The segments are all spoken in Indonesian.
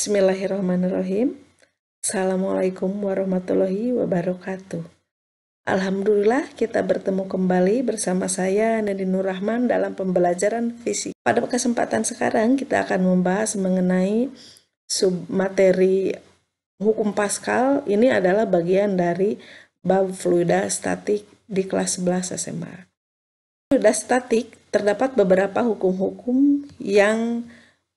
Bismillahirrahmanirrahim. Assalamualaikum warahmatullahi wabarakatuh. Alhamdulillah kita bertemu kembali bersama saya Nadine Nur Rahman dalam pembelajaran fisika. Pada kesempatan sekarang kita akan membahas mengenai submateri hukum Pascal. Ini adalah bagian dari bab fluida statik di kelas 11 SMA. Fluida statik terdapat beberapa hukum-hukum yang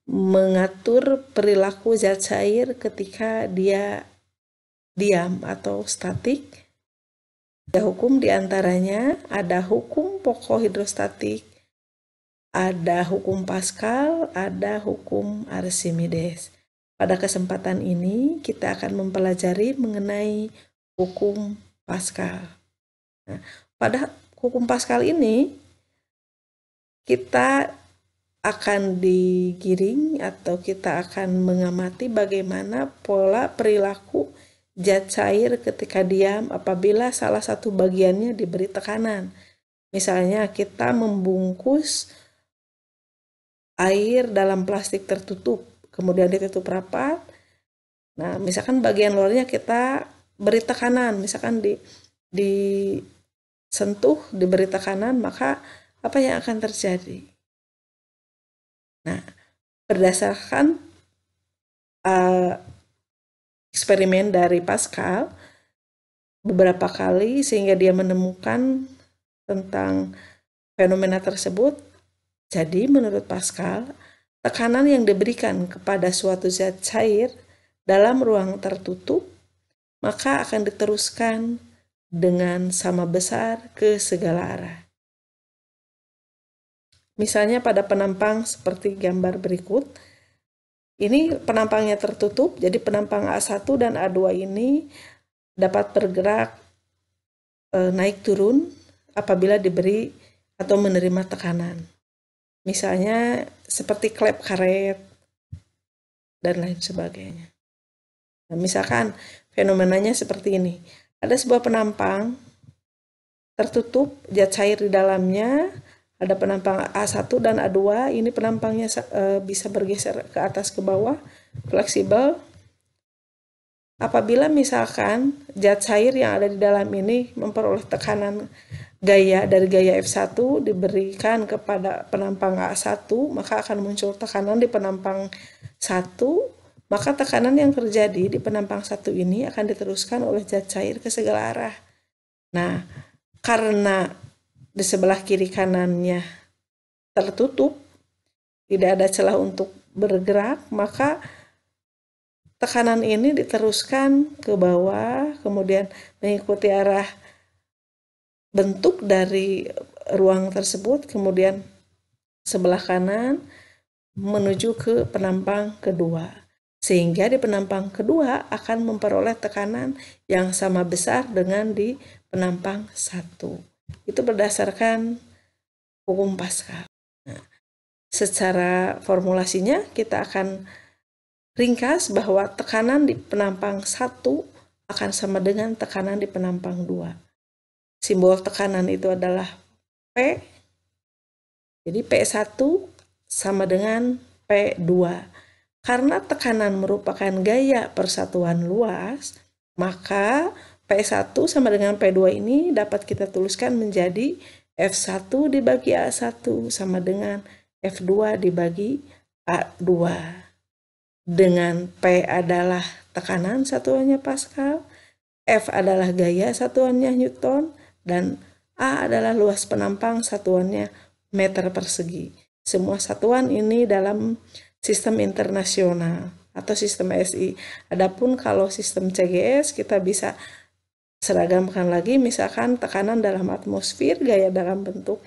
mengatur perilaku zat cair ketika dia diam atau statik. Ada hukum diantaranya, ada hukum pokok hidrostatik, ada hukum Pascal, ada hukum Archimedes. Pada kesempatan ini kita akan mempelajari mengenai hukum Pascal. Nah, pada hukum Pascal ini kita akan digiring atau kita akan mengamati bagaimana pola perilaku zat cair ketika diam apabila salah satu bagiannya diberi tekanan. Misalnya kita membungkus air dalam plastik tertutup, kemudian ditutup rapat. Nah, misalkan bagian luarnya kita beri tekanan, misalkan disentuh, diberi tekanan, maka apa yang akan terjadi? Nah, berdasarkan eksperimen dari Pascal beberapa kali sehingga dia menemukan tentang fenomena tersebut. Jadi menurut Pascal, tekanan yang diberikan kepada suatu zat cair dalam ruang tertutup maka akan diteruskan dengan sama besar ke segala arah. Misalnya pada penampang seperti gambar berikut, ini penampangnya tertutup, jadi penampang A1 dan A2 ini dapat bergerak naik turun apabila diberi atau menerima tekanan. Misalnya seperti klep karet dan lain sebagainya. Nah, misalkan fenomenanya seperti ini. Ada sebuah penampang tertutup, zat cair di dalamnya. Ada penampang A1 dan A2, ini penampangnya bisa bergeser ke atas ke bawah, fleksibel. Apabila misalkan zat cair yang ada di dalam ini memperoleh tekanan gaya dari gaya F1 diberikan kepada penampang A1, maka akan muncul tekanan di penampang 1, maka tekanan yang terjadi di penampang 1 ini akan diteruskan oleh zat cair ke segala arah. Nah, karena di sebelah kiri kanannya tertutup, tidak ada celah untuk bergerak, maka tekanan ini diteruskan ke bawah, kemudian mengikuti arah bentuk dari ruang tersebut, kemudian sebelah kanan menuju ke penampang kedua. Sehingga di penampang kedua akan memperoleh tekanan yang sama besar dengan di penampang 1. Itu berdasarkan hukum Pascal. Nah, secara formulasinya kita akan ringkas bahwa tekanan di penampang 1 akan sama dengan tekanan di penampang 2. Simbol tekanan itu adalah P. Jadi P1 sama dengan P2. Karena tekanan merupakan gaya persatuan luas, maka P1 sama dengan P2 ini dapat kita tuliskan menjadi F1 dibagi A1 sama dengan F2 dibagi A2. Dengan P adalah tekanan satuannya Pascal, F adalah gaya satuannya Newton, dan A adalah luas penampang satuannya meter persegi. Semua satuan ini dalam sistem internasional atau sistem SI. Adapun kalau sistem CGS kita bisa seragamkan lagi, misalkan tekanan dalam atmosfer, gaya dalam bentuk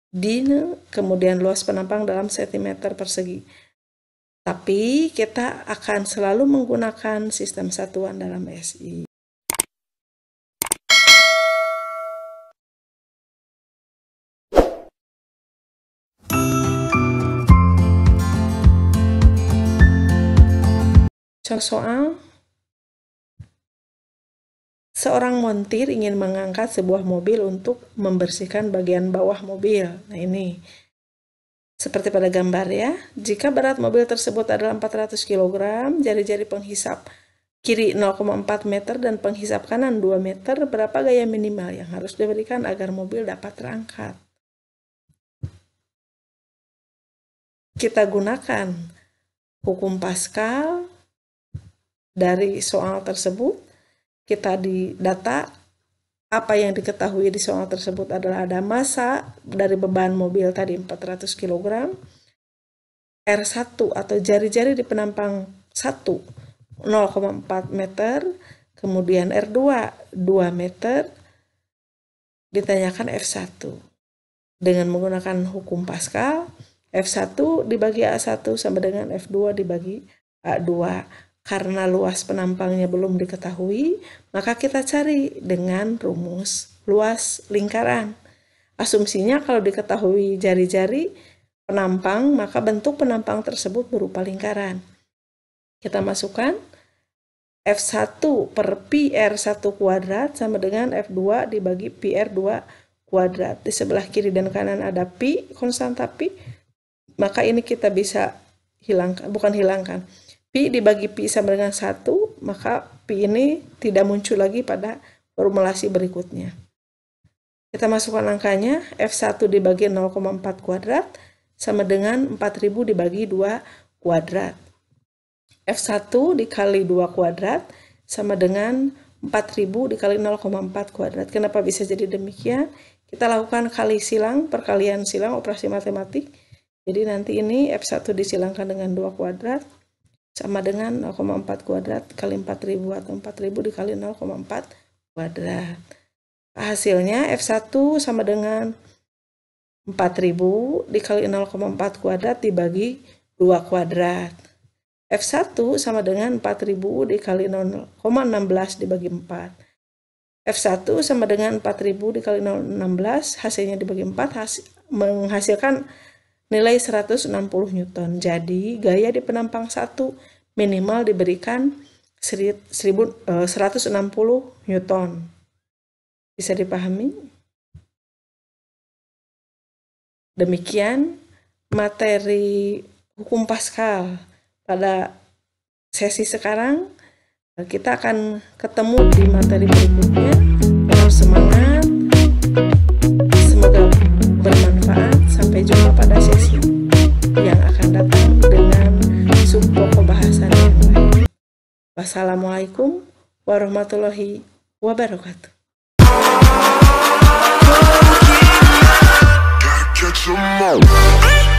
dine, kemudian luas penampang dalam sentimeter persegi. Tapi kita akan selalu menggunakan sistem satuan dalam SI. Contoh soal, seorang montir ingin mengangkat sebuah mobil untuk membersihkan bagian bawah mobil. Nah ini, Seperti pada gambar ya, jika berat mobil tersebut adalah 400 kg, jari-jari penghisap kiri 0,4 meter dan penghisap kanan 2 meter, berapa gaya minimal yang harus diberikan agar mobil dapat terangkat? Kita gunakan hukum Pascal dari soal tersebut. Kita di data apa yang diketahui di soal tersebut adalah ada massa dari beban mobil tadi 400 kg, R1 atau jari-jari di penampang 1 0,4 meter, kemudian R2 2 meter, ditanyakan F1. Dengan menggunakan hukum Pascal, F1 dibagi A1 sama dengan F2 dibagi A2. Karena luas penampangnya belum diketahui, maka kita cari dengan rumus luas lingkaran. Asumsinya kalau diketahui jari-jari penampang, maka bentuk penampang tersebut berupa lingkaran. Kita masukkan F1 per Pi R1 kuadrat sama dengan F2 dibagi Pi R2 kuadrat. Di sebelah kiri dan kanan ada Pi, konstanta Pi. Maka ini kita bisa hilangkan, bukan hilangkan. Pi dibagi Pi sama dengan 1, maka Pi ini tidak muncul lagi pada formulasi berikutnya. Kita masukkan angkanya, F1 dibagi 0,4 kuadrat sama dengan 4000 dibagi 2 kuadrat. F1 dikali 2 kuadrat sama dengan 4000 dikali 0,4 kuadrat. Kenapa bisa jadi demikian? Kita lakukan kali silang, perkalian silang, operasi matematik. Jadi nanti ini F1 disilangkan dengan 2 kuadrat sama dengan 0,4 kuadrat kali 4000 atau 4000 dikali 0,4 kuadrat. Hasilnya F1 sama dengan 4000 dikali 0,4 kuadrat dibagi 2 kuadrat. F1 sama dengan 4000 dikali 0,16 dibagi 4. F1 sama dengan 4000 dikali 0,16, hasilnya dibagi 4, menghasilkan nilai 160 Newton. Jadi, gaya di penampang 1 minimal diberikan 160 Newton. Bisa dipahami? Demikian materi hukum Pascal. Pada sesi sekarang, kita akan ketemu di materi berikutnya. Tetap semangat, semoga bermanfaat. Sampai jumpa pada sesi yang akan datang dengan subpokok bahasan yang lain. Wassalamualaikum warahmatullahi wabarakatuh. Catch 'em all.